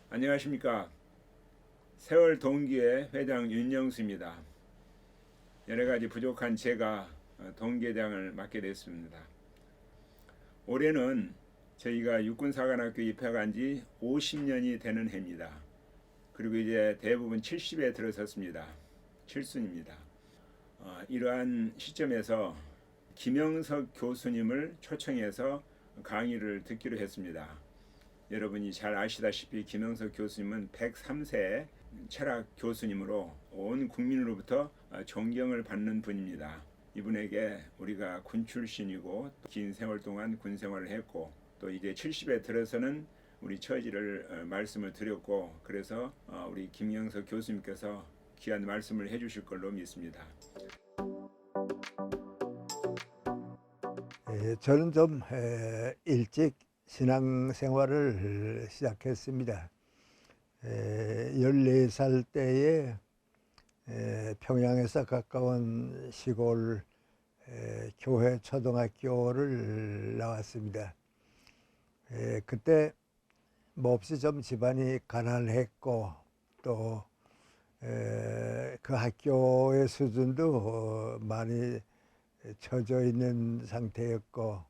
안녕하십니까. 세월 동기회 회장 윤영수입니다. 여러가지 부족한 제가 동기회장을 맡게 됐습니다. 올해는 저희가 육군사관학교 입학한 지 50년이 되는 해입니다. 그리고 이제 대부분 70에 들어섰습니다. 7순입니다. 이러한 시점에서 김영석 교수님을 초청해서 강의를 듣기로 했습니다. 여러분이 잘 아시다시피 김영석 교수님은 103세 철학 교수님으로 온 국민으로부터 존경을 받는 분입니다. 이분에게 우리가 군 출신이고 긴 세월 동안 군 생활을 했고 또 이제 70에 들어서는 우리 처지를 말씀을 드렸고, 그래서 우리 김영석 교수님께서 귀한 말씀을 해주실 걸로 믿습니다. 저는 좀 일찍 신앙생활을 시작했습니다. 14살 때에 평양에서 가까운 시골 교회 초등학교를 나왔습니다. 그때 몹시 좀 집안이 가난했고 또 그 학교의 수준도 많이 처져 있는 상태였고,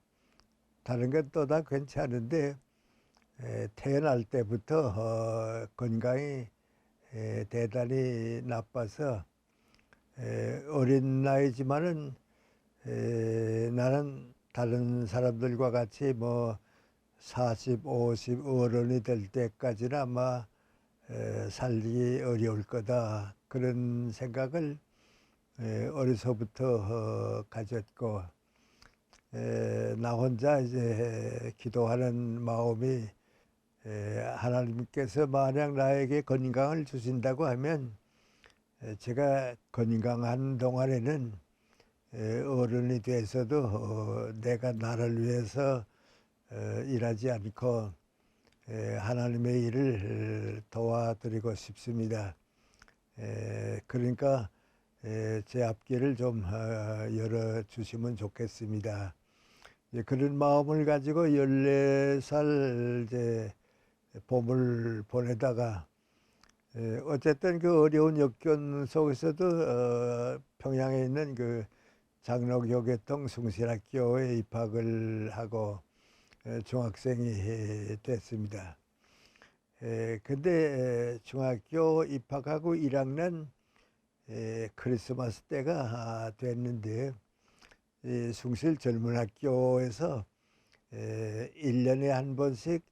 다른 건 또 다 괜찮은데 태어날 때부터 건강이 대단히 나빠서 어린 나이지만은 나는 다른 사람들과 같이 뭐 40, 50 어른이 될 때까지는 아마 살기 어려울 거다, 그런 생각을 어려서부터 가졌고, 나 혼자 이제 기도하는 마음이, 하나님께서 만약 나에게 건강을 주신다고 하면 제가 건강한 동안에는 어른이 돼서도 내가 나를 위해서 일하지 않고 하나님의 일을 도와드리고 싶습니다. 그러니까 제 앞길을 좀 열어주시면 좋겠습니다. 그런 마음을 가지고 14살 이제 봄을 보내다가 어쨌든 그 어려운 역경 속에서도 평양에 있는 그 장로교계통 숭실학교에 입학을 하고 중학생이 됐습니다. 근데 중학교 입학하고 1학년 크리스마스 때가 됐는데, 숭실 젊은학교에서 1년에 한 번씩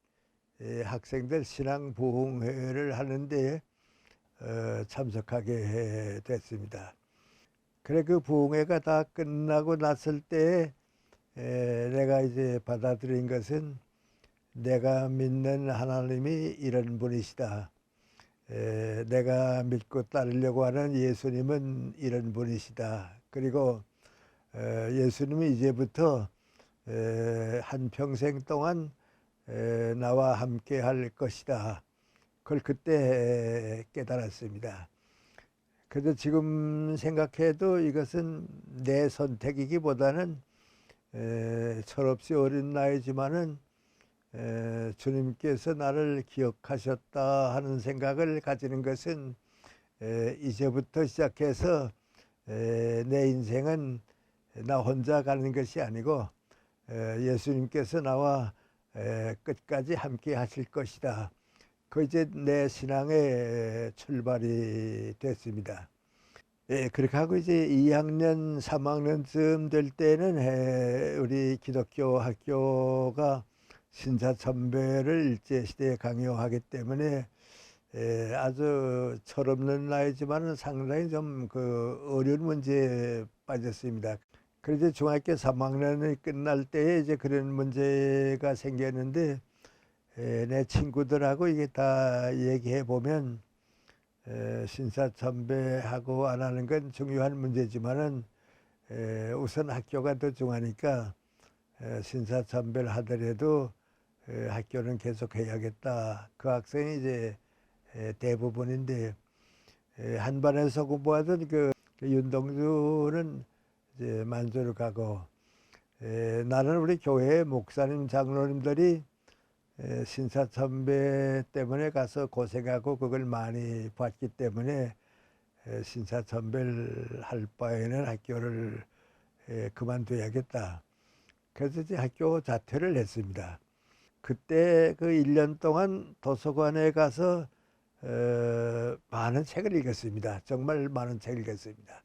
학생들 신앙 부흥회를 하는데 참석하게 됐습니다. 그래 그 부흥회가 다 끝나고 났을 때 내가 이제 받아들인 것은, 내가 믿는 하나님이 이런 분이시다. 내가 믿고 따르려고 하는 예수님은 이런 분이시다. 그리고 예수님이 이제부터 한평생 동안 나와 함께 할 것이다. 그걸 그때 깨달았습니다. 그래서 지금 생각해도 이것은 내 선택이기보다는 철없이 어린 나이지만은 주님께서 나를 기억하셨다 하는 생각을 가지는 것은, 이제부터 시작해서 내 인생은 나 혼자 가는 것이 아니고 예수님께서 나와 끝까지 함께 하실 것이다. 그 이제 내 신앙의 출발이 됐습니다. 그렇게 하고 이제 2학년, 3학년쯤 될 때는 우리 기독교 학교가 신사참배를 일제시대에 강요하기 때문에 아주 철없는 나이지만 상당히 좀 그 어려운 문제에 빠졌습니다. 그래서 중학교 3학년이 끝날 때에 이제 그런 문제가 생겼는데, 내 친구들하고 이게 다 얘기해 보면 신사참배하고 안 하는 건 중요한 문제지만은 우선 학교가 더 중요하니까 신사참배를 하더라도 학교는 계속 해야겠다. 그 학생이 이제 대부분인데, 한 반에서 공부하던 그 윤동주는 이제 만주를 가고, 나는 우리 교회 목사님 장로님들이 신사참배 때문에 가서 고생하고 그걸 많이 봤기 때문에 신사참배를 할 바에는 학교를 그만둬야겠다. 그래서 이제 학교 자퇴를 했습니다. 그때 그 1년 동안 도서관에 가서 많은 책을 읽었습니다. 정말 많은 책을 읽었습니다.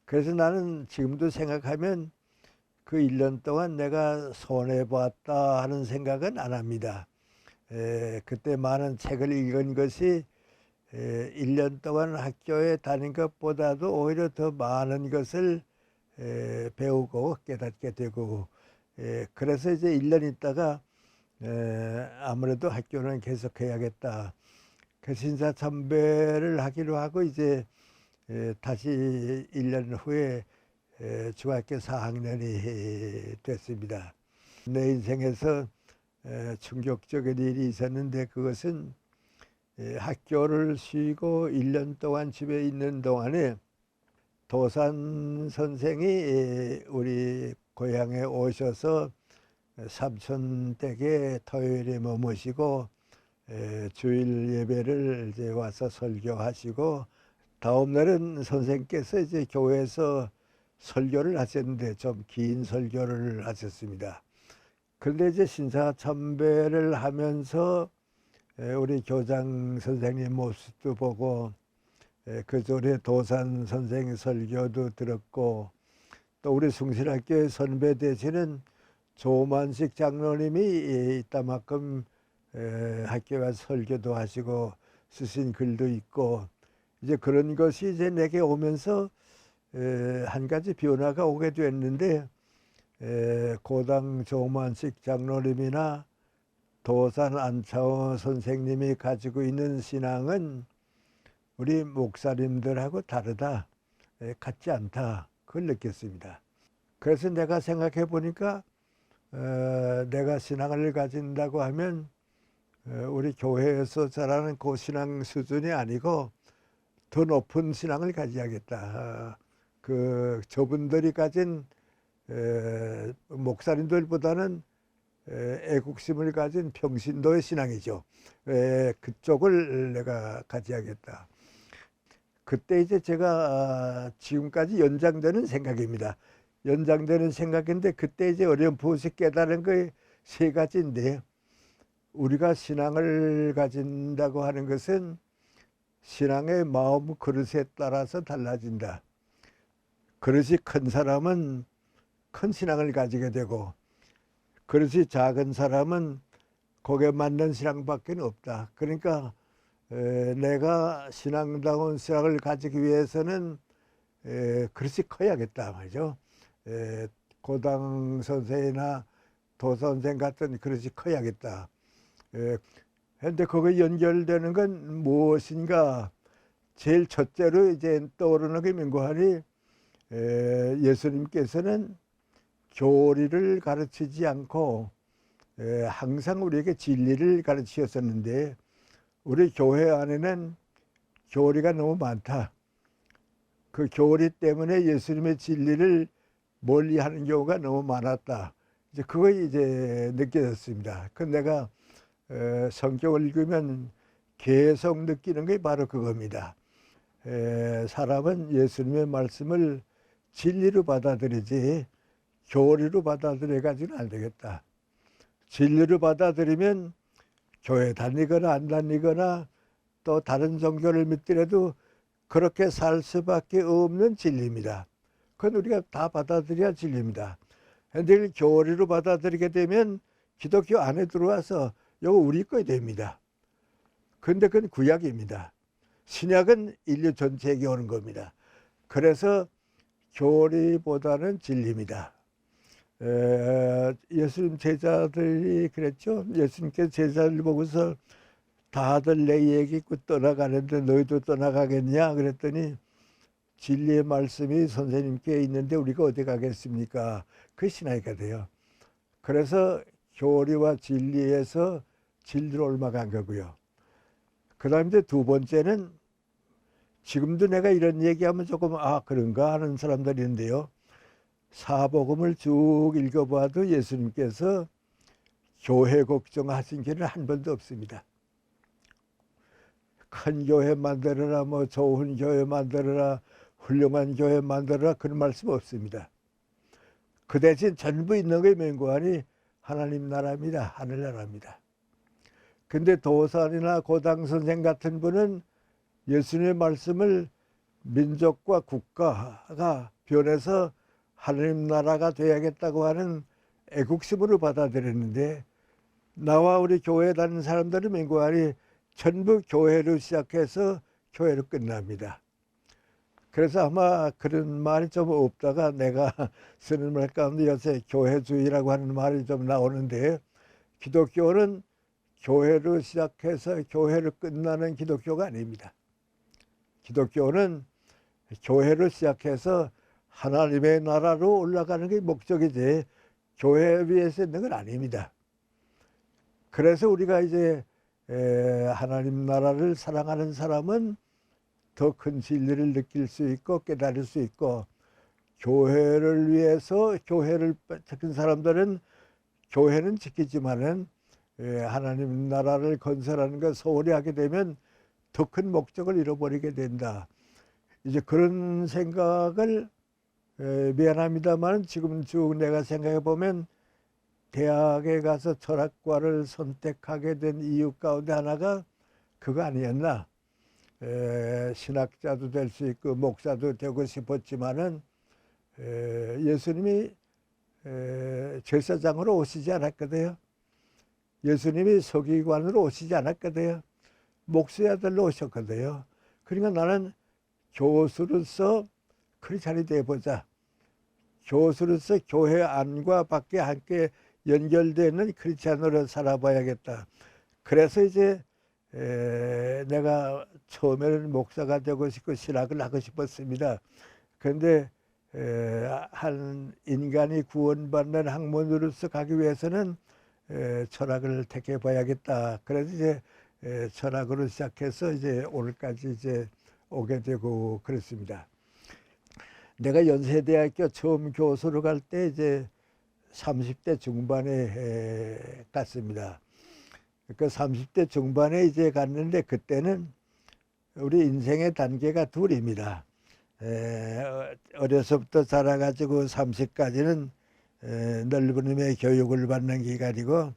그래서 나는 지금도 생각하면 그 1년 동안 내가 손해봤다 하는 생각은 안 합니다. 그때 많은 책을 읽은 것이 1년 동안 학교에 다닌 것보다도 오히려 더 많은 것을 배우고 깨닫게 되고, 그래서 이제 1년 있다가 아무래도 학교는 계속해야겠다. 그 신사참배를 하기로 하고 이제 다시 1년 후에 중학교 4학년이 됐습니다. 내 인생에서 충격적인 일이 있었는데 그것은 학교를 쉬고 1년 동안 집에 있는 동안에 도산 선생이 우리 고향에 오셔서 삼촌 댁에 토요일에 머무시고 주일 예배를 이제 와서 설교하시고 다음 날은 선생께서 이제 교회에서 설교를 하셨는데 좀 긴 설교를 하셨습니다. 그런데 이제 신사참배를 하면서 우리 교장 선생님 모습도 보고 그 전에 도산 선생 설교도 들었고 또 우리 숭실학교의 선배 되시는 조만식 장로님이 이따만큼 학교에 와서 설교도 하시고 쓰신 글도 있고 이제 그런 것이 이제 내게 오면서 한 가지 변화가 오게 됐는데 고당 조만식 장로님이나 도산 안차호 선생님이 가지고 있는 신앙은 우리 목사님들하고 다르다, 같지 않다, 그걸 느꼈습니다. 그래서 내가 생각해 보니까 내가 신앙을 가진다고 하면 우리 교회에서 자라는 그 신앙 수준이 아니고 더 높은 신앙을 가져야겠다. 그 저분들이 가진 목사님들보다는 애국심을 가진 평신도의 신앙이죠. 그쪽을 내가 가져야겠다. 그때 이제 제가 지금까지 연장되는 생각입니다. 연장되는 생각인데 그때 이제 어렴풋이 깨달은 게 세 가지인데 우리가 신앙을 가진다고 하는 것은 신앙의 마음 그릇에 따라서 달라진다. 그릇이 큰 사람은 큰 신앙을 가지게 되고 그릇이 작은 사람은 거기에 맞는 신앙밖에 없다. 그러니까 내가 신앙다운 신앙을 가지기 위해서는 그릇이 커야겠다 말이죠. 고당 선생이나 도 선생 같은 그릇이 커야겠다. 그런데 거기에 연결되는 건 무엇인가? 제일 첫째로 이제 떠오르는 게 민고하니 예수님께서는 교리를 가르치지 않고 항상 우리에게 진리를 가르치셨었는데 우리 교회 안에는 교리가 너무 많다. 그 교리 때문에 예수님의 진리를 멀리하는 경우가 너무 많았다. 이제 그거 이제 느껴졌습니다. 그 내가 성경을 읽으면 계속 느끼는 게 바로 그겁니다. 사람은 예수님의 말씀을 진리로 받아들이지 교리로 받아들여가지고는 안 되겠다. 진리로 받아들이면 교회 다니거나 안 다니거나 또 다른 종교를 믿더라도 그렇게 살 수밖에 없는 진리입니다. 그건 우리가 다 받아들여야 진리입니다. 그런데 교리로 받아들이게 되면 기독교 안에 들어와서 이거 우리 거 됩니다. 그런데 그건 구약입니다. 신약은 인류 전체에게 오는 겁니다. 그래서 교리보다는 진리입니다. 예수님 제자들이 그랬죠. 예수님께서 제자들 보고서 다들 내 얘기 있고 떠나가는데 너희도 떠나가겠냐 그랬더니 진리의 말씀이 선생님께 있는데 우리가 어디 가겠습니까? 그 신학이 돼요. 그래서 교리와 진리에서 진리로 옮아간 거고요. 그 다음에 이제 두 번째는 지금도 내가 이런 얘기하면 조금 그런가 하는 사람들이 있는데요. 사복음을 쭉 읽어봐도 예수님께서 교회 걱정하신 길은 한 번도 없습니다. 큰 교회 만들어라, 뭐 좋은 교회 만들어라, 훌륭한 교회 만들어라, 그런 말씀 없습니다. 그 대신 전부 있는 게 맹고하니 하나님 나라입니다. 하늘나라입니다. 근데 도산이나 고당 선생 같은 분은 예수님의 말씀을 민족과 국가가 변해서 하나님 나라가 돼야겠다고 하는 애국심으로 받아들였는데, 나와 우리 교회 다니는 사람들은 맹고하니 전부 교회로 시작해서 교회로 끝납니다. 그래서 아마 그런 말이 좀 없다가 내가 쓰는 말 가운데 요새 교회주의라고 하는 말이 좀 나오는데, 기독교는 교회로 시작해서 교회로 끝나는 기독교가 아닙니다. 기독교는 교회로 시작해서 하나님의 나라로 올라가는 게 목적이지 교회 위에서 있는 건 아닙니다. 그래서 우리가 이제 하나님 나라를 사랑하는 사람은 더 큰 진리를 느낄 수 있고 깨달을 수 있고, 교회를 위해서 교회를 지킨 사람들은 교회는 지키지만은 하나님 나라를 건설하는 것 소홀히 하게 되면 더 큰 목적을 잃어버리게 된다. 이제 그런 생각을 미안합니다만 지금 쭉 내가 생각해 보면 대학에 가서 철학과를 선택하게 된 이유 가운데 하나가 그거 아니었나. 신학자도 될 수 있고 목사도 되고 싶었지만은 예수님이 제사장으로 오시지 않았거든요. 예수님이 서기관으로 오시지 않았거든요. 목수의 아들로 오셨거든요. 그러니까 나는 교수로서 크리스찬이 되어보자. 교수로서 교회 안과 밖에 함께 연결되는 크리스찬으로 살아봐야겠다. 그래서 이제 내가 처음에는 목사가 되고 싶고 신학을 하고 싶었습니다. 그런데 한 인간이 구원받는 학문으로서 가기 위해서는 철학을 택해 봐야겠다. 그래서 이제 철학으로 시작해서 이제 오늘까지 이제 오게 되고 그랬습니다. 내가 연세대학교 처음 교수로 갈 때 이제 30대 중반에 갔습니다. 그 30대 중반에 이제 갔는데 그때는 우리 인생의 단계가 둘입니다. 어려서부터 자라가지고 30까지는 넓은 의미의 교육을 받는 기간이고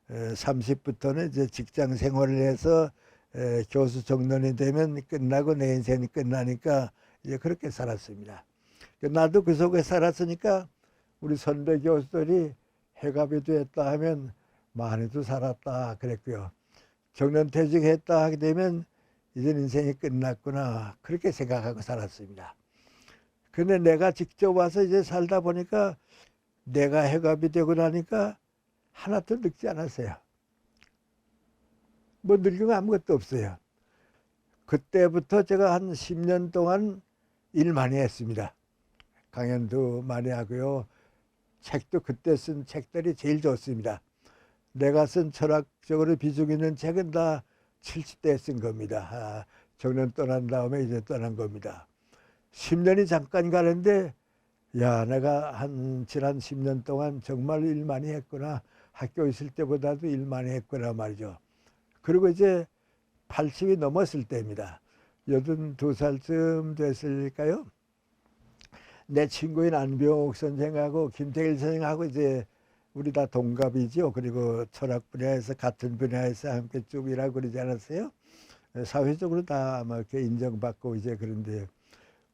30부터는 이제 직장 생활을 해서 교수 정년이 되면 끝나고 내 인생이 끝나니까 이제 그렇게 살았습니다. 나도 그 속에 살았으니까 우리 선배 교수들이 해갑이 됐다 하면 많이도 살았다 그랬고요. 정년퇴직했다 하게 되면 이제 인생이 끝났구나 그렇게 생각하고 살았습니다. 근데 내가 직접 와서 이제 살다 보니까 내가 해갑이 되고 나니까 하나도 늙지 않았어요. 뭐 늙은 거 아무것도 없어요. 그때부터 제가 한 10년 동안 일 많이 했습니다. 강연도 많이 하고요. 책도 그때 쓴 책들이 제일 좋습니다. 내가 쓴 철학적으로 비중 있는 책은 다 70대에 쓴 겁니다. 정년 떠난 다음에 이제 떠난 겁니다. 10년이 잠깐 가는데 야, 내가 지난 10년 동안 정말 일 많이 했구나. 학교 있을 때보다도 일 많이 했구나 말이죠. 그리고 이제 80이 넘었을 때입니다. 82살쯤 됐을까요? 내 친구인 안병옥 선생하고 김태일 선생하고 이제 우리 다 동갑이죠. 그리고 철학 분야에서 같은 분야에서 함께 쭉 일하고 그러지 않았어요? 사회적으로 다 아마 이렇게 인정받고 이제 그런데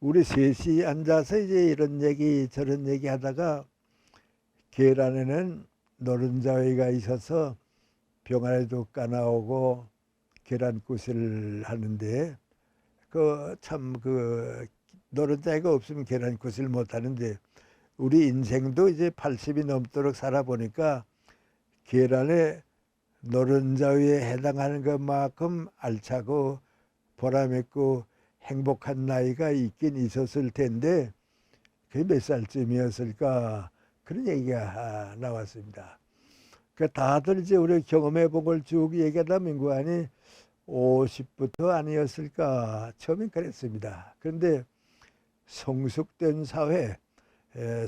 우리 셋이 앉아서 이제 이런 얘기 저런 얘기 하다가 계란에는 노른자위가 있어서 병아리도 까나오고 계란굿을 하는데 그 노른자위가 없으면 계란굿을 못 하는데 우리 인생도 이제 80이 넘도록 살아보니까 계란에 노른자위에 해당하는 것만큼 알차고 보람있고 행복한 나이가 있긴 있었을 텐데 그게 몇 살쯤이었을까 그런 얘기가 나왔습니다. 그 다들 이제 우리 경험해본 걸 쭉 얘기하다 민구하니 50부터 아니었을까 처음엔 그랬습니다. 그런데 성숙된 사회,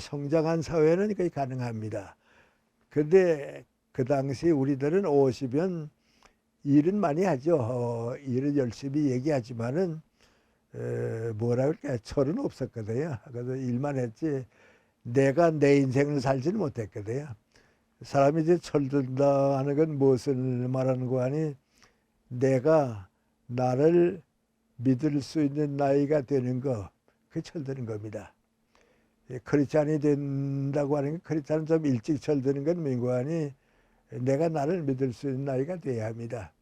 성장한 사회는 그게 가능합니다. 그런데 그 당시 우리들은 50면 일은 많이 하죠. 일은 열심히 얘기하지만은 뭐라 그럴까 철은 없었거든요. 그래서 일만 했지 내가 내 인생을 살지는 못했거든요. 사람이 이제 철든다 하는 건 무엇을 말하는 거 아니 내가 나를 믿을 수 있는 나이가 되는 거, 그게 철드는 겁니다. 크리스찬이 된다고 하는 게 크리스찬은 좀 일찍 철드는 건 뭔고 하니 내가 나를 믿을 수 있는 나이가 돼야 합니다.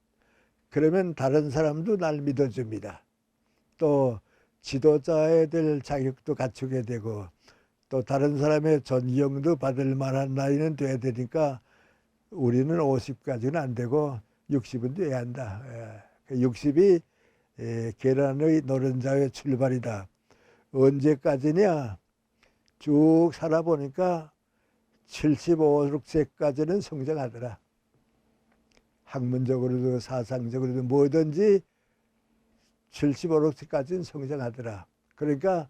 그러면 다른 사람도 날 믿어줍니다. 또 지도자에 될 자격도 갖추게 되고 또 다른 사람의 존경도 받을 만한 나이는 돼야 되니까 우리는 50까지는 안 되고 60은 돼야 한다. 60이 계란의 노른자의 출발이다. 언제까지냐? 쭉 살아보니까 75, 6세까지는 성장하더라. 학문적으로도 사상적으로도 뭐든지 75, 6세까지는 성장하더라. 그러니까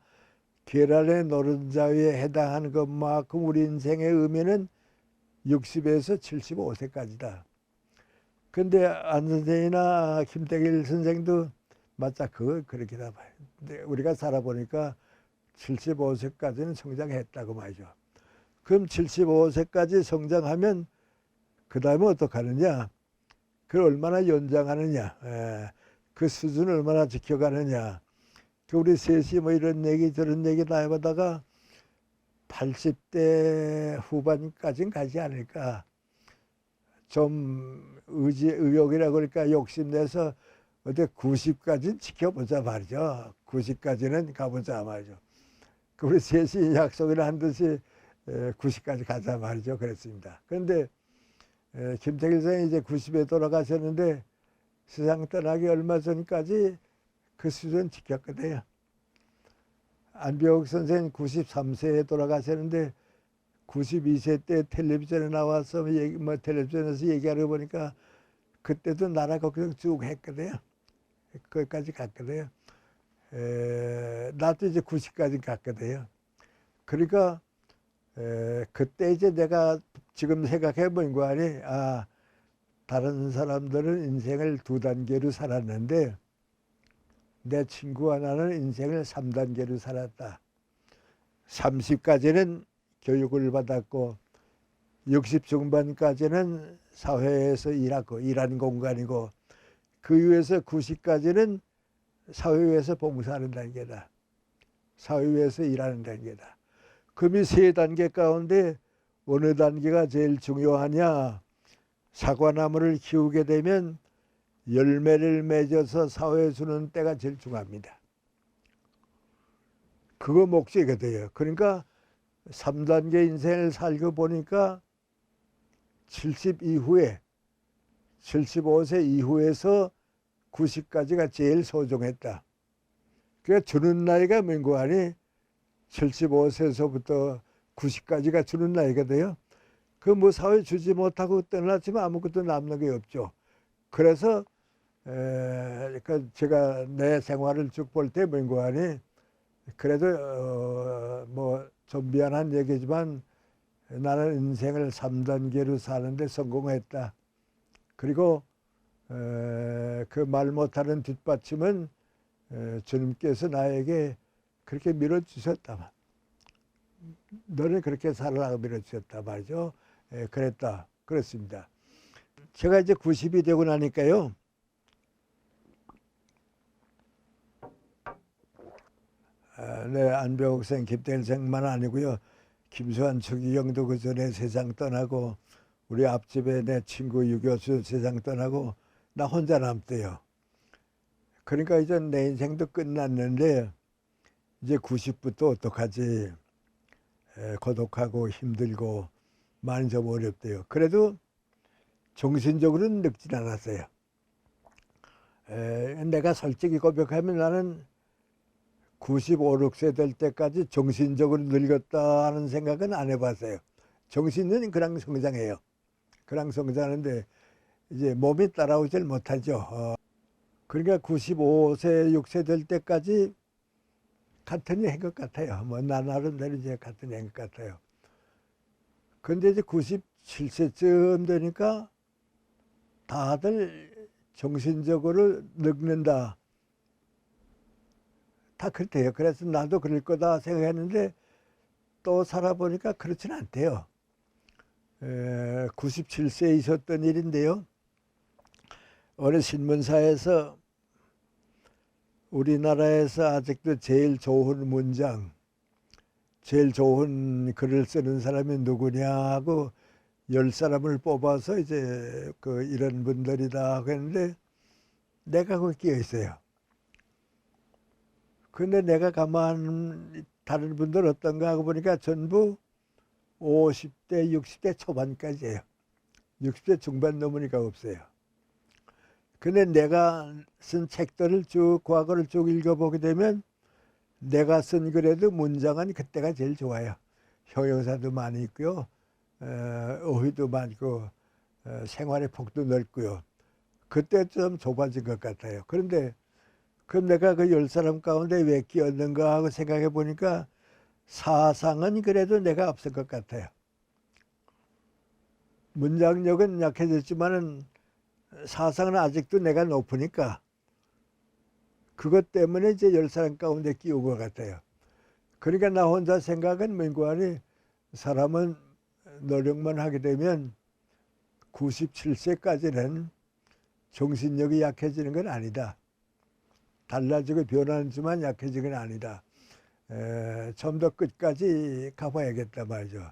계란의 노른자에 해당하는 것만큼 우리 인생의 의미는 60에서 75세까지다. 근데 안 선생이나 김태길 선생도 맞다. 그거 그렇게 다 봐요. 근데 우리가 살아보니까 75세까지는 성장했다고 말이죠. 그럼 75세까지 성장하면 그 다음에 어떡하느냐? 그걸 얼마나 연장하느냐? 그 수준을 얼마나 지켜가느냐? 우리 셋이 뭐 이런 얘기 저런 얘기 다 해보다가 80대 후반까지는 가지 않을까. 좀 의욕이라 그러니까 욕심내서 어디 90까지는 지켜보자 말이죠. 90까지는 가보자 말이죠. 우리 셋이 약속을 한 듯이 90까지 가자 말이죠. 그랬습니다. 그런데 김태길 선생이 이제 90에 돌아가셨는데 세상 떠나기 얼마 전까지 그 수준 지켰거든요. 안병옥 선생님 93세에 돌아가셨는데 92세 때 텔레비전에 나와서 텔레비전에서 얘기하러 보니까 그때도 나라 걱정 쭉 했거든요. 거기까지 갔거든요. 나도 이제 90까지 갔거든요. 그러니까 그때 이제 내가 지금 생각해 보는 거 아니 다른 사람들은 인생을 2단계로 살았는데 내 친구와 나는 인생을 3단계로 살았다. 30까지는 교육을 받았고 60 중반까지는 사회에서 일하고 일하는 공간이고 그 이후에서 90까지는 사회에서 봉사하는 단계다. 사회에서 일하는 단계다. 그럼 이 3단계 가운데 어느 단계가 제일 중요하냐? 사과나무를 키우게 되면 열매를 맺어서 사회에 주는 때가 제일 중요합니다. 그거 목적이거든요. 그러니까 3단계 인생을 살고 보니까 70 이후에 75세 이후에서 90까지가 제일 소중했다. 그러니까 주는 나이가 뭔고 하니 75세에서부터 90까지가 주는 나이거든요. 그 뭐 사회 주지 못하고 떠났지만 아무것도 남는 게 없죠. 그래서 제가 내 생활을 쭉 볼 때 뭔고 하니 그래도 뭐 좀 미안한 얘기지만 나는 인생을 3단계로 사는데 성공했다. 그리고 그 말 못하는 뒷받침은 주님께서 나에게 그렇게 밀어주셨다. 너는 그렇게 살아라고 밀어주셨다 말이죠. 그랬다. 그렇습니다. 제가 이제 90이 되고 나니까요. 네, 안병옥 생, 김태일 생만 아니고요. 김수환, 추기경도 그 전에 세상 떠나고 우리 앞집에 내 친구 유교수 세상 떠나고 나 혼자 남대요. 그러니까 이제 내 인생도 끝났는데 이제 90부터 어떡하지? 고독하고 힘들고 많이 좀 어렵대요. 그래도 정신적으로는 늙진 않았어요. 내가 솔직히 고백하면 나는 95, 6세 될 때까지 정신적으로 늙었다 하는 생각은 안 해봤어요. 정신은 그냥 성장해요. 그냥 성장하는데 이제 몸이 따라오질 못하죠. 그러니까 95세, 6세 될 때까지 같은 것 같아요. 뭐 나 나름대로 이제 같은 것 같아요. 근데 이제 90 97세쯤 되니까 다들 정신적으로 늙는다. 다 그렇대요. 그래서 나도 그럴 거다 생각했는데 또 살아보니까 그렇지는 않대요. 97세에 있었던 일인데요. 어느 신문사에서 우리나라에서 아직도 제일 좋은 문장, 제일 좋은 글을 쓰는 사람이 누구냐고 10사람을 뽑아서 이제 이런 분들이다 했는데 내가 거기 끼어 있어요. 근데 내가 가만 다른 분들 어떤가 하고 보니까 전부 50대, 60대 초반까지예요. 60대 중반 넘으니까 없어요. 근데 내가 쓴 책들을 쭉 과거를 쭉 읽어보게 되면 내가 쓴 글에도 문장은 그때가 제일 좋아요. 형용사도 많이 있고요. 어휘도 많고 생활의 폭도 넓고요. 그때 좀 좁아진 것 같아요. 그런데 그럼 내가 그 10사람 가운데 왜 끼었는가 하고 생각해 보니까 사상은 그래도 내가 앞선 것 같아요. 문장력은 약해졌지만은 사상은 아직도 내가 높으니까 그것 때문에 이제 10사람 가운데 끼운 것 같아요. 그러니까 나 혼자 생각은 민구안이 사람은 노력만 하게 되면 97세까지는 정신력이 약해지는 건 아니다. 달라지고 변하지만 약해지는 건 아니다. 좀 더 끝까지 가봐야겠다 말이죠.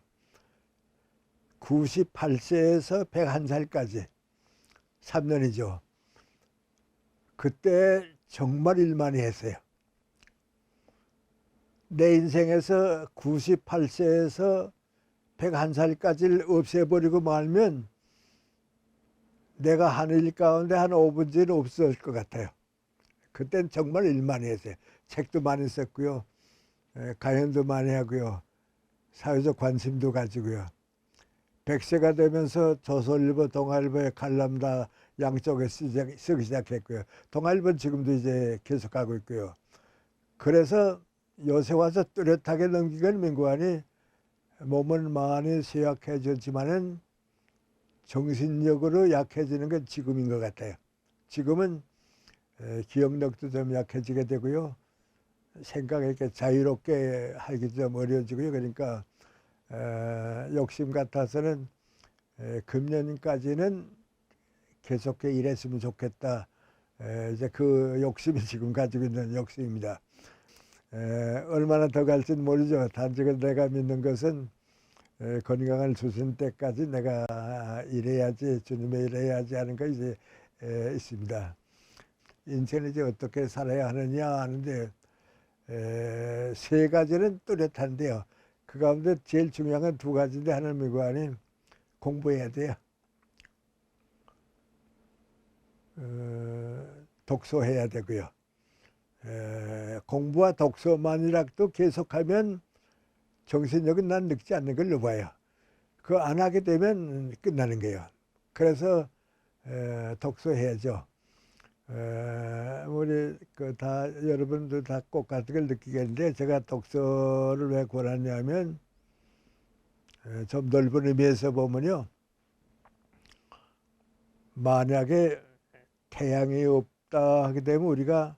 98세에서 101살까지 3년이죠. 그때 정말 일 많이 했어요. 내 인생에서 98세에서 101살까지를 없애버리고 말면 내가 하는 일 가운데 한 5분째는 없을 것 같아요. 그땐 정말 일 많이 했어요. 책도 많이 썼고요. 강연도 많이 하고요. 사회적 관심도 가지고요. 100세가 되면서 조선일보, 동아일보의 칼럼 다 양쪽에 쓰기 시작했고요. 동아일보는 지금도 이제 계속하고 있고요. 그래서 요새 와서 뚜렷하게 넘기건 민구안이 몸은 많이 쇠약해졌지만은 정신력으로 약해지는 건 지금인 것 같아요. 지금은 기억력도 좀 약해지게 되고요. 생각이 이렇게 자유롭게 하기 좀 어려워지고요. 그러니까 욕심 같아서는 금년까지는 계속해 일했으면 좋겠다. 이제 그 욕심이 지금 가지고 있는 욕심입니다. 얼마나 더 갈지는 모르죠. 단지 내가 믿는 것은 건강을 주신 때까지 내가 일해야지, 주님의 일해야지 하는 거 이제 있습니다. 인생을 이제 어떻게 살아야 하느냐 하는데 세 가지는 뚜렷한데요. 그 가운데 제일 중요한 건 두 가지인데 하나는 뭐고 아닌 공부해야 돼요. 독서해야 되고요. 공부와 독서만이라도 계속하면 정신력은 난 늙지 않는 걸로 봐요. 그거 안 하게 되면 끝나는 거예요. 그래서 독서해야죠. 우리 다 여러분도 다 꼭 같은 걸 느끼겠는데 제가 독서를 왜 권하냐면 좀 넓은 의미에서 보면요. 만약에 태양이 없다 하게 되면 우리가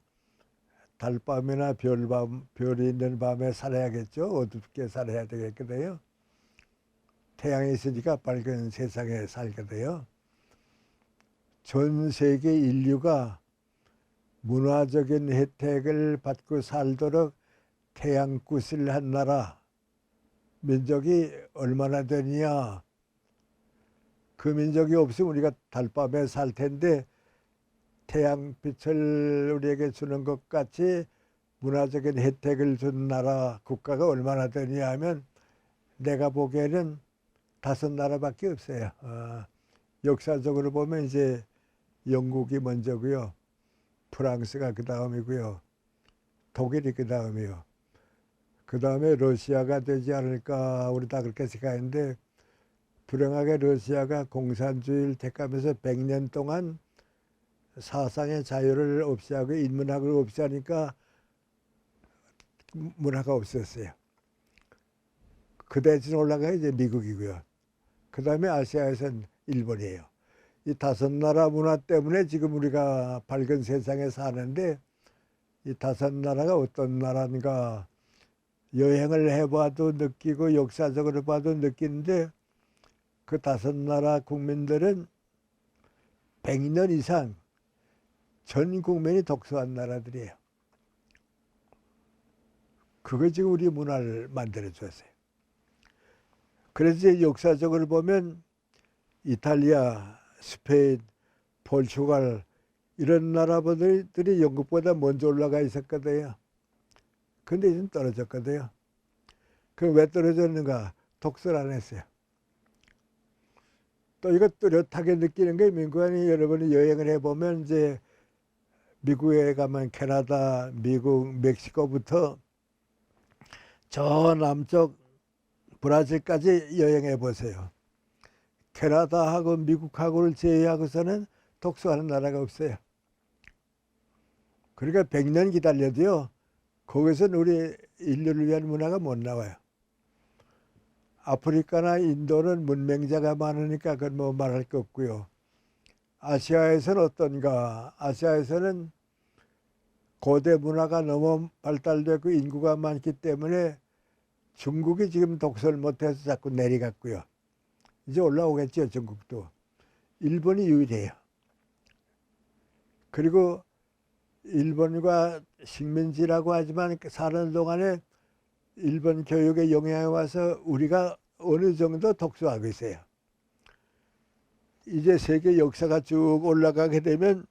달밤이나 별이 있는 밤에 살아야겠죠. 어둡게 살아야 되겠거든요. 태양이 있으니까 밝은 세상에 살거든요. 전 세계 인류가 문화적인 혜택을 받고 살도록 태양굿을 한 나라, 민족이 얼마나 되느냐. 그 민족이 없으면 우리가 달밤에 살 텐데 태양빛을 우리에게 주는 것 같이 문화적인 혜택을 준 나라, 국가가 얼마나 되느냐 하면 내가 보기에는 5나라밖에 없어요. 역사적으로 보면 이제 영국이 먼저고요. 프랑스가 그 다음이고요. 독일이 그 다음이요. 그 다음에 러시아가 되지 않을까 우리 다 그렇게 생각했는데 불행하게 러시아가 공산주의를 택하면서 100년 동안 사상의 자유를 없이 하고 인문학을 없이 하니까 문화가 없었어요. 그 대신 올라가 이제 미국이고요. 그 다음에 아시아에서는 일본이에요. 이 다섯 나라 문화 때문에 지금 우리가 밝은 세상에 사는데, 이 다섯 나라가 어떤 나라인가 여행을 해봐도 느끼고 역사적으로 봐도 느끼는데, 그 다섯 나라 국민들은 100년 이상 전 국민이 독서한 나라들이에요. 그거 지금 우리 문화를 만들어 줬어요. 그래서 역사적으로 보면 이탈리아, 스페인, 포르투갈 이런 나라들이 영국보다 먼저 올라가 있었거든요. 근데 이제 떨어졌거든요. 그럼 왜 떨어졌는가? 독서를 안 했어요. 또 이거 뚜렷하게 느끼는 게 민구안이 여러분이 여행을 해보면 이제 미국에 가면 캐나다, 미국, 멕시코부터 저 남쪽 브라질까지 여행해 보세요. 캐나다하고 미국하고를 제외하고서는 독서하는 나라가 없어요. 그러니까 100년 기다려도요, 거기서는 우리 인류를 위한 문화가 못 나와요. 아프리카나 인도는 문맹자가 많으니까 그건 뭐 말할 거 없고요. 아시아에서는 어떤가? 아시아에서는 고대 문화가 너무 발달되고 인구가 많기 때문에 중국이 지금 독서를 못해서 자꾸 내려갔고요. 이제 올라오겠죠, 중국도. 일본이 유일해요. 그리고 일본과 식민지라고 하지만 사는 동안에 일본 교육의 영향이 와서 우리가 어느 정도 독서하고 있어요. 이제 세계 역사가 쭉 올라가게 되면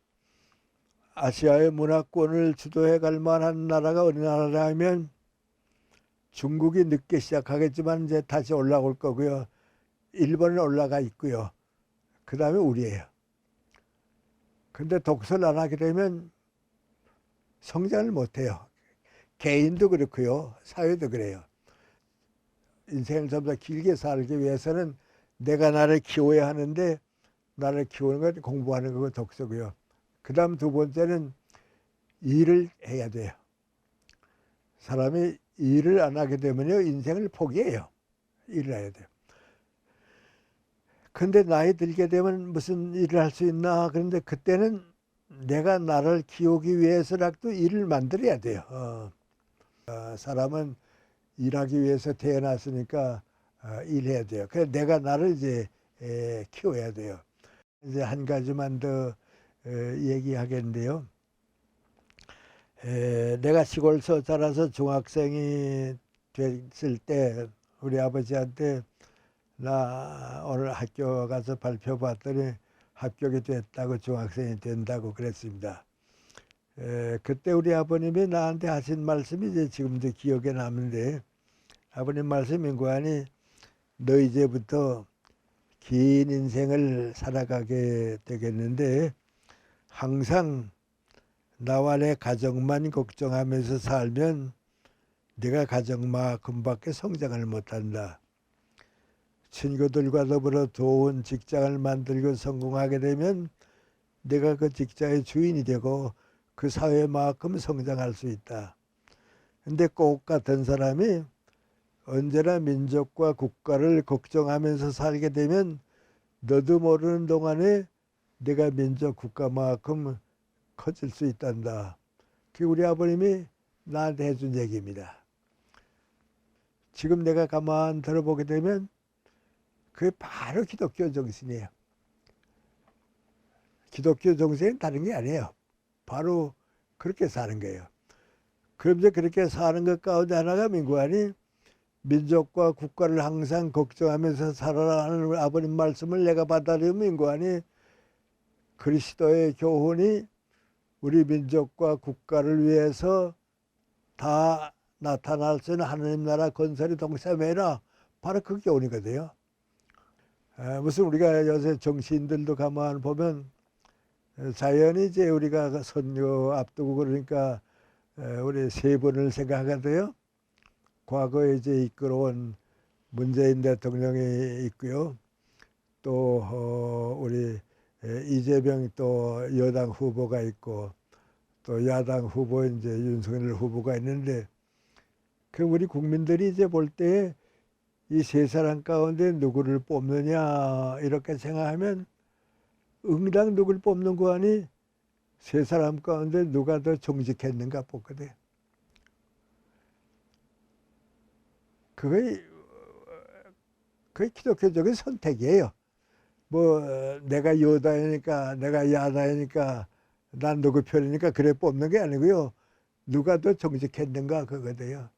아시아의 문화권을 주도해 갈 만한 나라가 어느 나라라 하면 중국이 늦게 시작하겠지만 이제 다시 올라올 거고요. 일본은 올라가 있고요. 그 다음에 우리예요. 근데 독서를 안 하게 되면 성장을 못해요. 개인도 그렇고요. 사회도 그래요. 인생을 좀 더 길게 살기 위해서는 내가 나를 키워야 하는데 나를 키우는 건 공부하는 거고 독서고요. 그 다음 두 번째는 일을 해야 돼요. 사람이 일을 안 하게 되면요, 인생을 포기해요. 일을 해야 돼요. 근데 나이 들게 되면 무슨 일을 할 수 있나? 그런데 그때는 내가 나를 키우기 위해서라도 일을 만들어야 돼요. 사람은 일하기 위해서 태어났으니까 일해야 돼요. 그래서 내가 나를 이제 키워야 돼요. 이제 한 가지만 더 얘기하겠는데요. 내가 시골서 자라서 중학생이 됐을 때 우리 아버지한테 나 오늘 학교 가서 발표 봤더니 합격이 됐다고, 중학생이 된다고 그랬습니다. 그때 우리 아버님이 나한테 하신 말씀이 이제 지금도 기억에 남는데, 아버님 말씀인 거아니, 너 이제부터 긴 인생을 살아가게 되겠는데 항상 나와 내 가정만 걱정하면서 살면 네가 가정만큼밖에 성장을 못한다. 친구들과 더불어 좋은 직장을 만들고 성공하게 되면 내가 그 직장의 주인이 되고 그 사회만큼 성장할 수 있다. 근데 꼭 같은 사람이 언제나 민족과 국가를 걱정하면서 살게 되면 너도 모르는 동안에 내가 민족 국가만큼 커질 수 있단다. 그게 우리 아버님이 나한테 해준 얘기입니다. 지금 내가 가만 들어보게 되면 그게 바로 기독교 정신이에요. 기독교 정신은 다른 게 아니에요. 바로 그렇게 사는 거예요. 그럼 이제 그렇게 사는 것 가운데 하나가 민구안이 민족과 국가를 항상 걱정하면서 살아라는 아버님 말씀을 내가 받아들이면 민구안이 그리스도의 교훈이 우리 민족과 국가를 위해서 다 나타날 수 있는 하나님 나라 건설이 동참해라. 바로 그 교훈이거든요. 무슨 우리가 요새 정치인들도 가만 보면 자연히 이제 우리가 선거 앞두고 그러니까 우리 세 번을 생각하거든요. 과거에 이제 이끌어온 문재인 대통령이 있고요. 또 우리 이재명 또 여당 후보가 있고 또 야당 후보 이제 윤석열 후보가 있는데 그 우리 국민들이 이제 볼 때 이 세 사람 가운데 누구를 뽑느냐 이렇게 생각하면 응당 누구를 뽑는 거 아니 세 사람 가운데 누가 더 정직했는가 뽑거든. 그게 기독교적인 선택이에요. 뭐 내가 여다니까 내가 야다니까 난 누구 편이니까 그래 뽑는 게 아니고요. 누가 더 정직했는가 그거돼요.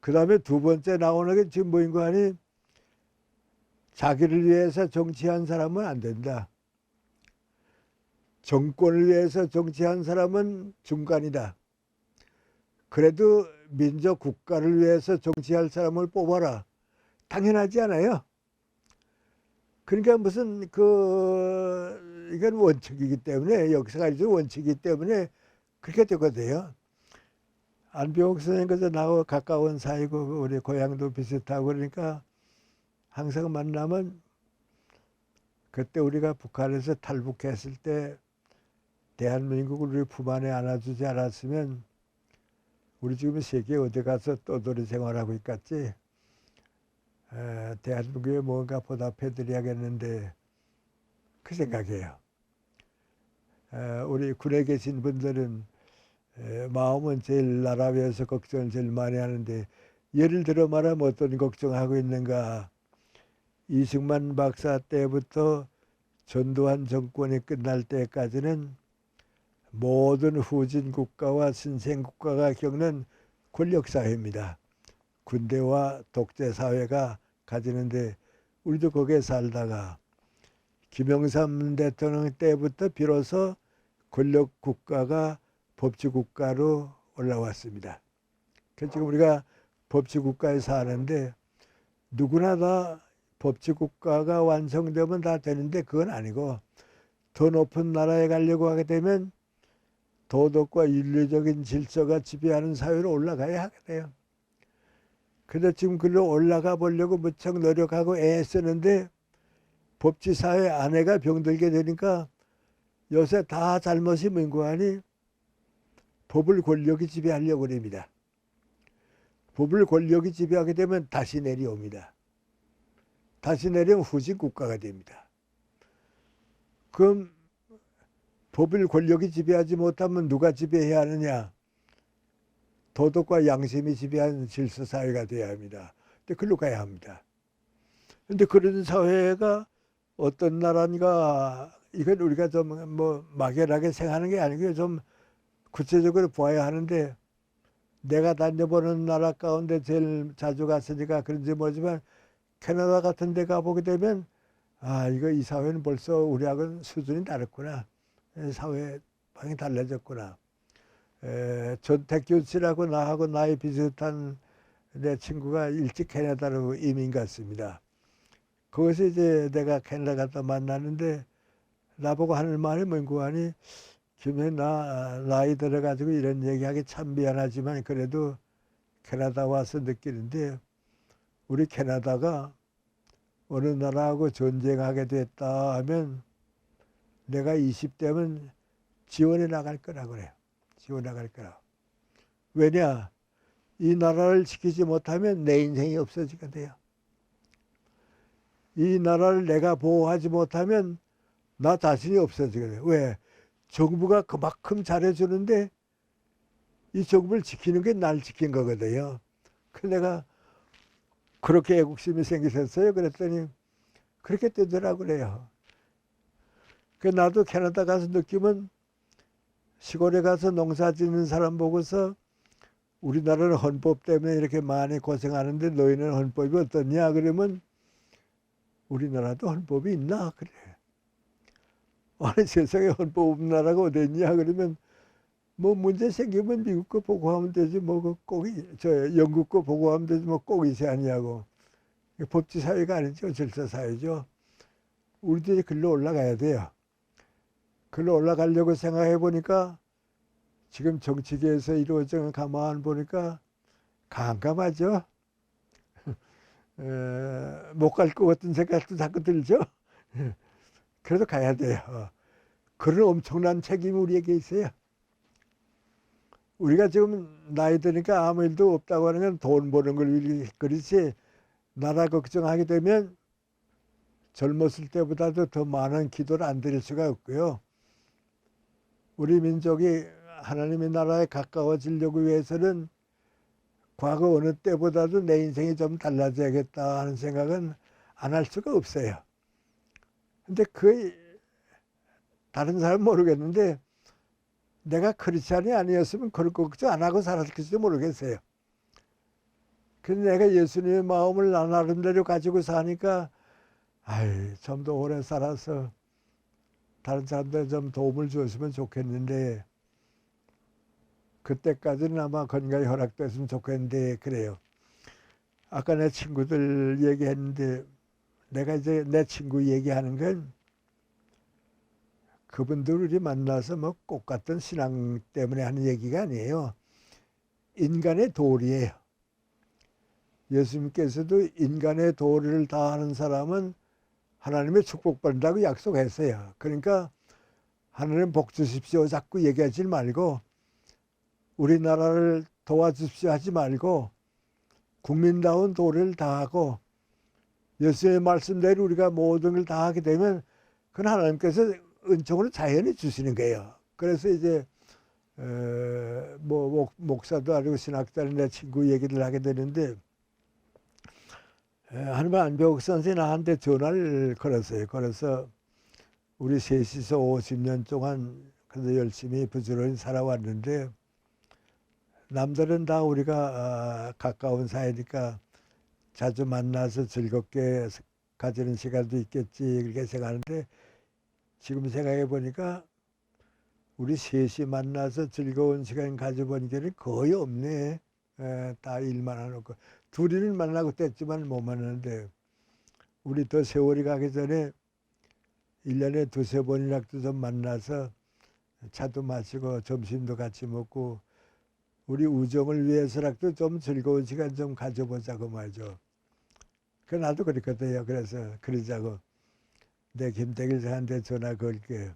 그 다음에 두 번째 나오는 게 지금 뭐인 거 아니 자기를 위해서 정치한 사람은 안 된다. 정권을 위해서 정치한 사람은 중간이다. 그래도 민족 국가를 위해서 정치할 사람을 뽑아라. 당연하지 않아요. 그러니까 무슨 이건 원칙이기 때문에 역사가 이제 원칙이기 때문에 그렇게 되거든요. 안병옥 선생님 그래서 나하고 가까운 사이고 우리 고향도 비슷하고 그러니까 항상 만나면 그때 우리가 북한에서 탈북했을 때 대한민국을 우리 품 안에 안아주지 않았으면 우리 지금 세계 어디 가서 떠돌이 생활하고 있겠지. 대한민국에 뭔가 보답해 드려야겠는데 그 생각이에요. 우리 군에 계신 분들은 마음은 제일 나라 위해서 걱정을 제일 많이 하는데 예를 들어 말하면 어떤 걱정하고 있는가. 이승만 박사 때부터 전두환 정권이 끝날 때까지는 모든 후진 국가와 신생 국가가 겪는 권력사회입니다. 군대와 독재사회가 가지는데 우리도 거기에 살다가 김영삼 대통령 때부터 비로소 권력국가가 법치국가로 올라왔습니다. 그래서 지금 우리가 법치국가에 사는데 누구나 다 법치국가가 완성되면 다 되는데 그건 아니고 더 높은 나라에 가려고 하게 되면 도덕과 윤리적인 질서가 지배하는 사회로 올라가야 하게 돼요. 그래서 지금 글로 올라가 보려고 무척 노력하고 애쓰는데 법치사회 안에가 병들게 되니까 요새 다 잘못이 뭔 거 아니? 법을 권력이 지배하려고 합니다. 법을 권력이 지배하게 되면 다시 내려옵니다. 다시 내려오면 후진 국가가 됩니다. 그럼 법을 권력이 지배하지 못하면 누가 지배해야 하느냐? 도덕과 양심이 지배하는 질서 사회가 되어야 합니다. 근데 글로 가야 합니다. 근데 그런 사회가 어떤 나라인가 이건 우리가 좀 뭐 막연하게 생각하는 게 아니고요. 좀 구체적으로 보아야 하는데 내가 다녀보는 나라 가운데 제일 자주 갔으니까 그런지 모르지만 캐나다 같은 데 가보게 되면 이거 이 사회는 벌써 우리하고는 수준이 다르구나. 사회 방이 달라졌구나. 전택규 씨라고 나하고 나이 비슷한 내 친구가 일찍 캐나다로 이민 갔습니다. 거기서 이제 내가 캐나다 갔다 만났는데 나보고 하는 말이 뭔고 하니 김에 나이 들어가지고 이런 얘기하기 참 미안하지만 그래도 캐나다 와서 느끼는데 우리 캐나다가 어느 나라하고 전쟁하게 됐다 하면 내가 20대면 지원해 나갈 거라 그래요. 지원해 나갈 거라. 왜냐? 이 나라를 지키지 못하면 내 인생이 없어지게 돼요. 이 나라를 내가 보호하지 못하면 나 자신이 없어지게 돼요. 왜? 정부가 그만큼 잘해주는데 이 정부를 지키는 게 날 지킨 거거든요. 그래서 내가 그렇게 애국심이 생기셨어요. 그랬더니 그렇게 되더라고 그래요. 그 나도 캐나다 가서 느끼면 시골에 가서 농사 짓는 사람 보고서 우리나라는 헌법 때문에 이렇게 많이 고생하는데 너희는 헌법이 어떻냐 그러면 우리나라도 헌법이 있나 그래. 아니 세상에 헌법 없는 나라가 어디 있냐 그러면 뭐 문제 생기면 미국 거 보고하면 되지 뭐 꼭 영국 거 보고하면 되지 뭐 꼭 있어야 하냐고. 법치 사회가 아니죠. 질서 사회죠. 우리도 이제 글로 올라가야 돼요. 글로 올라가려고 생각해 보니까 지금 정치계에서 이루어지는 가만 보니까 깜깜하죠. 못 갈 것 같은 생각도 자꾸 들죠. 그래도 가야 돼요. 그런 엄청난 책임이 우리에게 있어요. 우리가 지금 나이 드니까 아무 일도 없다고 하는 건 돈 버는 걸 그렇지 나라 걱정하게 되면 젊었을 때보다도 더 많은 기도를 안 드릴 수가 없고요. 우리 민족이 하나님의 나라에 가까워지려고 위해서는 과거 어느 때보다도 내 인생이 좀 달라져야겠다 하는 생각은 안 할 수가 없어요. 근데 그 다른 사람은 모르겠는데 내가 크리스찬이 아니었으면 그럴 거 걱정 안 하고 살았을지도 모르겠어요. 근데 내가 예수님의 마음을 나 나름대로 가지고 사니까 좀 더 오래 살아서 다른 사람들 좀 도움을 주었으면 좋겠는데 그때까지는 아마 건강이 허락됐으면 좋겠는데 그래요. 아까 내 친구들 얘기했는데 내가 이제 내 친구 얘기하는 건 그분들이 만나서 뭐 꽃 같은 신앙 때문에 하는 얘기가 아니에요. 인간의 도리예요. 예수님께서도 인간의 도리를 다하는 사람은 하나님의 축복받는다고 약속했어요. 그러니까 하나님 복 주십시오 자꾸 얘기하지 말고 우리나라를 도와주십시오 하지 말고 국민다운 도리를 다하고 예수의 말씀대로 우리가 모든 걸 다하게 되면 그건 하나님께서 은총으로 자연히 주시는 거예요. 그래서 이제 뭐 목사도 아니고 신학자는 내 친구 얘기를 하게 되는데 한번 안병욱 선생이 나한테 전화를 걸었어요. 그래서 우리 셋이서 50년 동안 그래도 열심히 부지런히 살아왔는데 남들은 다 우리가 가까운 사이니까 자주 만나서 즐겁게 가지는 시간도 있겠지 그렇게 생각하는데 지금 생각해 보니까 우리 셋이 만나서 즐거운 시간 가져본 게는 거의 없네. 다 일만 하놓고 둘이는 만나고 뗐지만 못 만나는데 우리 더 세월이 가기 전에 1년에 두세 번이라도 좀 만나서 차도 마시고 점심도 같이 먹고 우리 우정을 위해서라도 좀 즐거운 시간 좀 가져보자고 말이죠. 그 나도 그랬거든요. 그래서 그러자고 내 김태길 씨한테 전화 걸게요.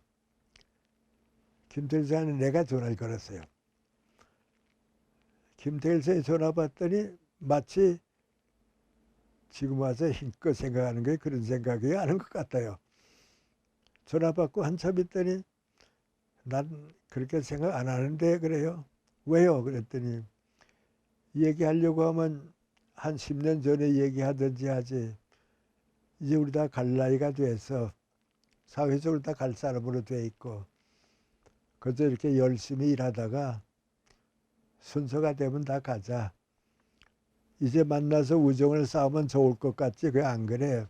김태길 씨한테 내가 전화를 걸었어요. 김태길 씨에 전화 받더니 마치 지금 와서 힘껏 생각하는 게 그런 생각이 하는 것 같아요. 전화 받고 한참 있더니 난 그렇게 생각 안 하는데 그래요. 왜요? 그랬더니 얘기하려고 하면 한 10년 전에 얘기하든지 하지 이제 우리 다 갈 나이가 돼서 사회적으로 다 갈 사람으로 돼 있고 그저 이렇게 열심히 일하다가 순서가 되면 다 가자. 이제 만나서 우정을 쌓으면 좋을 것 같지? 그게 안 그래.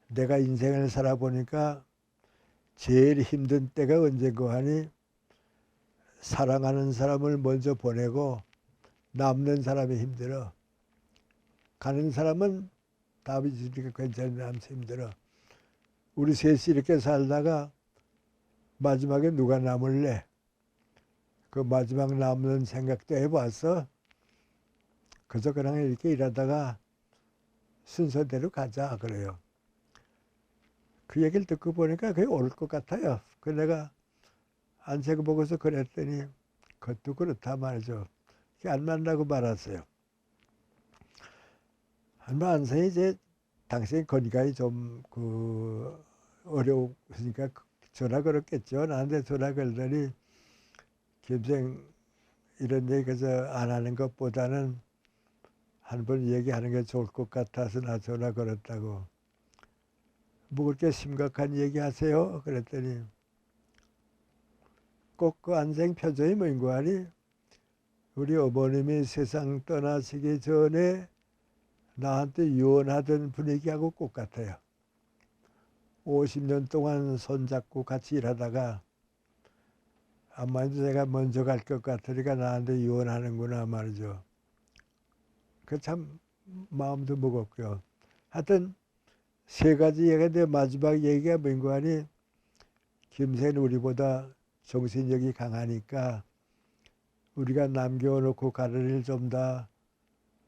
내가 인생을 살아보니까 제일 힘든 때가 언제고 하니 사랑하는 사람을 먼저 보내고 남는 사람이 힘들어. 가는 사람은 답이 주니까 괜찮은 사람이 힘들어. 우리 셋이 이렇게 살다가 마지막에 누가 남을래? 그 마지막 남는 생각도 해봤어. 그저 그냥 이렇게 일하다가 순서대로 가자 그래요. 그 얘기를 듣고 보니까 그게 옳을 것 같아요. 그 내가 안색 보고서 그랬더니 그것도 그렇다 말이죠. 안 만나고 말았어요. 안선이 이제 당신이 건강이 좀 어려우니까 전화 걸었겠죠. 나한테 전화 걸더니 김생 이런 얘기 그저 안 하는 것보다는 한 번 얘기하는 게 좋을 것 같아서 나 전화 걸었다고. 뭐 그렇게 심각한 얘기 하세요? 그랬더니 꼭 그 안생 표정이 뭔고 하니 우리 어머님이 세상 떠나시기 전에 나한테 유언하던 분위기하고 똑같아요. 50년 동안 손잡고 같이 일하다가 아마도 제가 먼저 갈 것 같으니까 나한테 유언하는구나 말이죠. 그 참 마음도 무겁고요. 하여튼 세 가지 얘기가 내 마지막 얘기가 뭔고 하니 김새는 우리보다 정신력이 강하니까 우리가 남겨놓고 가는 일 좀 다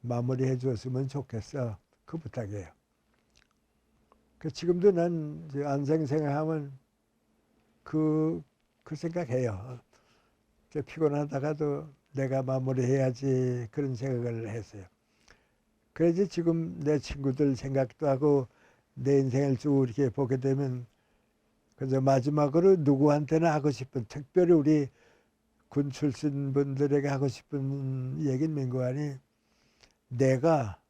마무리해 줬으면 좋겠어. 그 부탁이에요. 그 지금도 난 안생 생각하면 그 생각해요. 피곤하다가도 내가 마무리해야지 그런 생각을 했어요. 그래야지 지금 내 친구들 생각도 하고 내 인생을 쭉 이렇게 보게 되면 그래서 마지막으로 누구한테나 하고 싶은 특별히 우리 군 출신 분들에게 하고 싶은 얘기는 민구하니 내가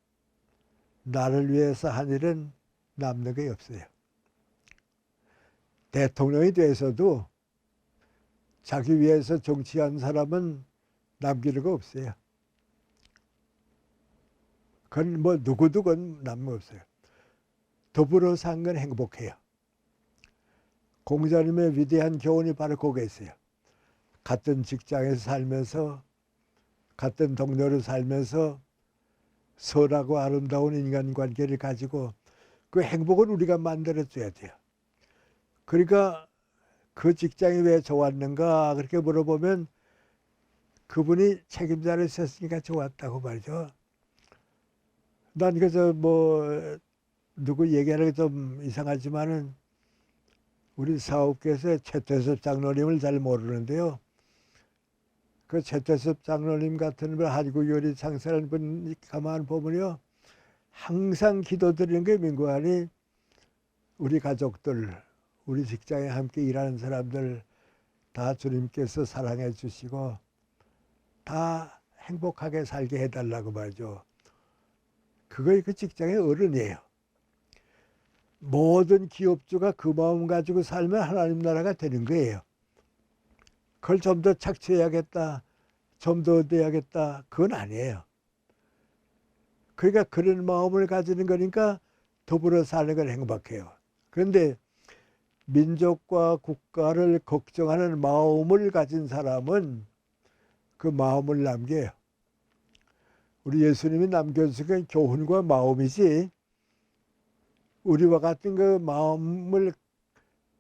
나를 위해서 한 일은 남는 게 없어요. 대통령이 돼서도 자기 위해서 정치한 사람은 남기는 거 없어요. 그건 뭐 누구도 그건 남는 거 없어요. 더불어 산 건 행복해요. 공자님의 위대한 교훈이 바로 거기에 있어요. 같은 직장에서 살면서 같은 동료로 살면서 선하고 아름다운 인간관계를 가지고 그 행복을 우리가 만들어줘야 돼요. 그러니까 그 직장이 왜 좋았는가 그렇게 물어보면 그분이 책임자를 썼으니까 좋았다고 말이죠. 난 그래서 뭐 누구 얘기하는 게 좀 이상하지만은 우리 사업계에서 최태섭 장로님을 잘 모르는데요. 그 최태섭 장로님 같은 분 한국 요리 창설한 분 가만 보면요. 항상 기도드리는 게 민구하니 우리 가족들, 우리 직장에 함께 일하는 사람들 다 주님께서 사랑해 주시고 다 행복하게 살게 해달라고 말이죠. 그거 그 직장의 어른이에요. 모든 기업주가 그 마음 가지고 살면 하나님 나라가 되는 거예요. 그걸 좀 더 착취해야겠다, 좀 더 얻어야겠다, 그건 아니에요. 그러니까 그런 마음을 가지는 거니까 더불어 사는 건 행복해요. 그런데 민족과 국가를 걱정하는 마음을 가진 사람은 그 마음을 남겨요. 우리 예수님이 남겨주신 건 교훈과 마음이지 우리와 같은 그 마음을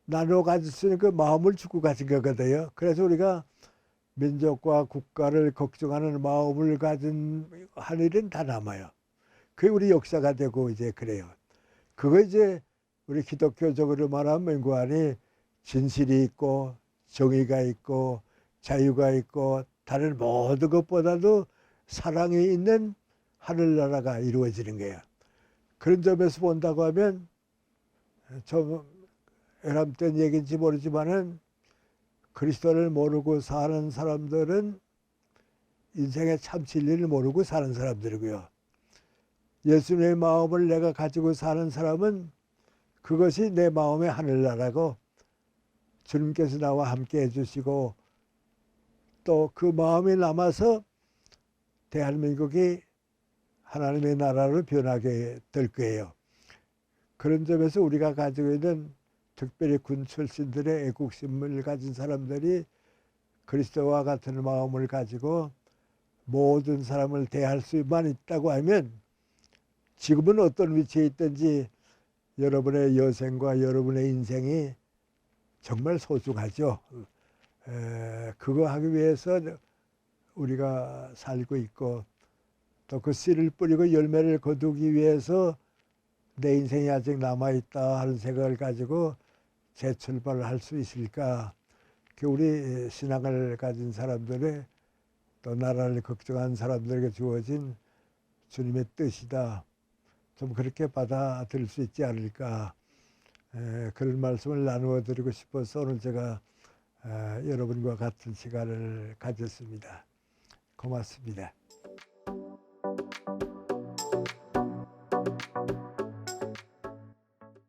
나눠 가질 수 있는 그 마음을 주고 가진 거거든요. 그래서 우리가 민족과 국가를 걱정하는 마음을 가진 한 일은 다 남아요. 그게 우리 역사가 되고 이제 그래요. 그거 이제 우리 기독교적으로 말하면 민구안이 진실이 있고 정의가 있고 자유가 있고 다른 모든 것보다도 사랑이 있는 하늘나라가 이루어지는 거예요. 그런 점에서 본다고 하면 좀 외람된 얘기인지 모르지만은 그리스도를 모르고 사는 사람들은 인생의 참 진리를 모르고 사는 사람들이고요. 예수님의 마음을 내가 가지고 사는 사람은 그것이 내 마음의 하늘나라고 주님께서 나와 함께 해주시고 또 그 마음이 남아서 대한민국이 하나님의 나라로 변하게 될 거예요. 그런 점에서 우리가 가지고 있는 특별히 군 출신들의 애국심을 가진 사람들이 그리스도와 같은 마음을 가지고 모든 사람을 대할 수만 있다고 하면 지금은 어떤 위치에 있든지 여러분의 여생과 여러분의 인생이 정말 소중하죠. 그거 하기 위해서 우리가 살고 있고 또 그 씨를 뿌리고 열매를 거두기 위해서 내 인생이 아직 남아있다 하는 생각을 가지고 재출발을 할 수 있을까? 그 우리 신앙을 가진 사람들의 또 나라를 걱정한 사람들에게 주어진 주님의 뜻이다. 좀 그렇게 받아들일 수 있지 않을까? 그런 말씀을 나누어 드리고 싶어서 오늘 제가 여러분과 같은 시간을 가졌습니다. 고맙습니다.